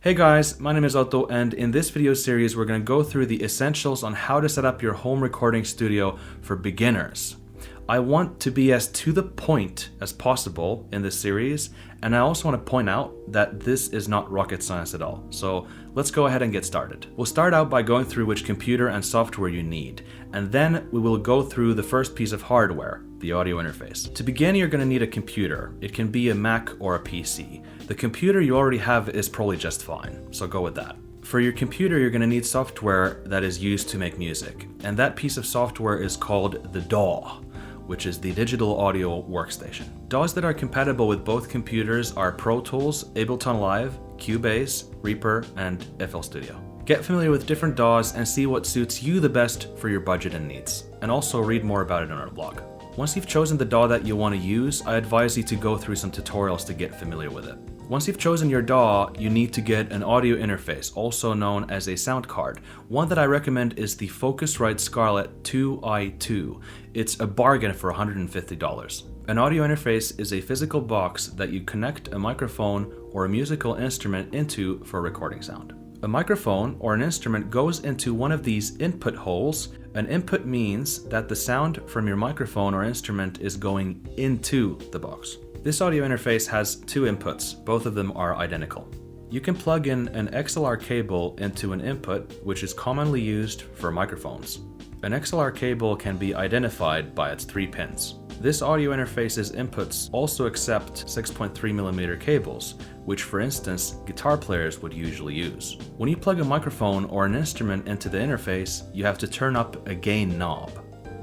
Hey guys, my name is Otto, and in this video series we're going to go through the essentials on how to set up your home recording studio for beginners. I want to be as to the point as possible in this series, and I also want to point out that this is not rocket science at all. So let's go ahead and get started. We'll start out by going through which computer and software you need, and then we will go through the first piece of hardware, the audio interface. To begin, you're going to need a computer. It can be a Mac or a PC. The computer you already have is probably just fine, so go with that. For your computer, you're going to need software that is used to make music, and that piece of software is called the DAW, which is the Digital Audio Workstation. DAWs that are compatible with both computers are Pro Tools, Ableton Live, Cubase, Reaper, and FL Studio. Get familiar with different DAWs and see what suits you the best for your budget and needs, and also read more about it on our blog. Once you've chosen the DAW that you want to use, I advise you to go through some tutorials to get familiar with it. Once you've chosen your DAW, you need to get an audio interface, also known as a sound card. One that I recommend is the Focusrite Scarlett 2i2. It's a bargain for $150. An audio interface is a physical box that you connect a microphone or a musical instrument into for recording sound. A microphone or an instrument goes into one of these input holes. An input means that the sound from your microphone or instrument is going into the box. This audio interface has two inputs, both of them are identical. You can plug in an XLR cable into an input, which is commonly used for microphones. An XLR cable can be identified by its 3 pins. This audio interface's inputs also accept 6.3mm cables, which for instance, guitar players would usually use. When you plug a microphone or an instrument into the interface, you have to turn up a gain knob.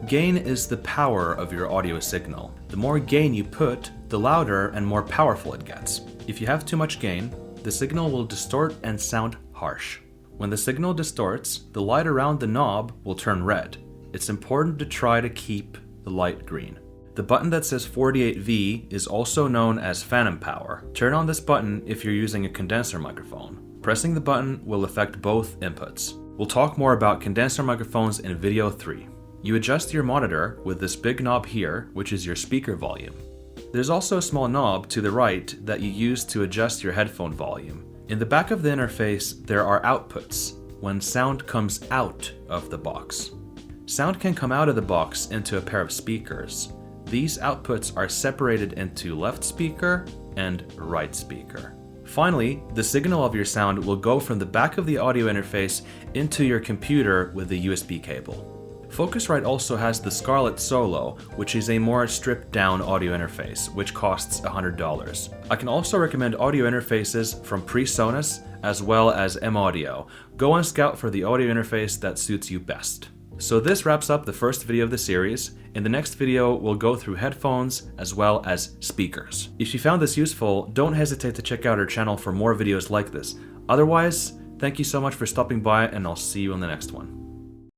Gain is the power of your audio signal. The more gain you put, the louder and more powerful it gets. If you have too much gain, the signal will distort and sound harsh. When the signal distorts, the light around the knob will turn red. It's important to try to keep the light green. The button that says 48V is also known as phantom power. Turn on this button if you're using a condenser microphone. Pressing the button will affect both inputs. We'll talk more about condenser microphones in video 3. You adjust your monitor with this big knob here, which is your speaker volume. There's also a small knob to the right that you use to adjust your headphone volume. In the back of the interface, there are outputs when sound comes out of the box. Sound can come out of the box into a pair of speakers. These outputs are separated into left speaker and right speaker. Finally, the signal of your sound will go from the back of the audio interface into your computer with the USB cable. Focusrite also has the Scarlett Solo, which is a more stripped down audio interface, which costs $100. I can also recommend audio interfaces from PreSonus as well as M-Audio. Go and scout for the audio interface that suits you best. So this wraps up the first video of the series. In the next video, we'll go through headphones as well as speakers. If you found this useful, don't hesitate to check out our channel for more videos like this. Otherwise, thank you so much for stopping by, and I'll see you in the next one.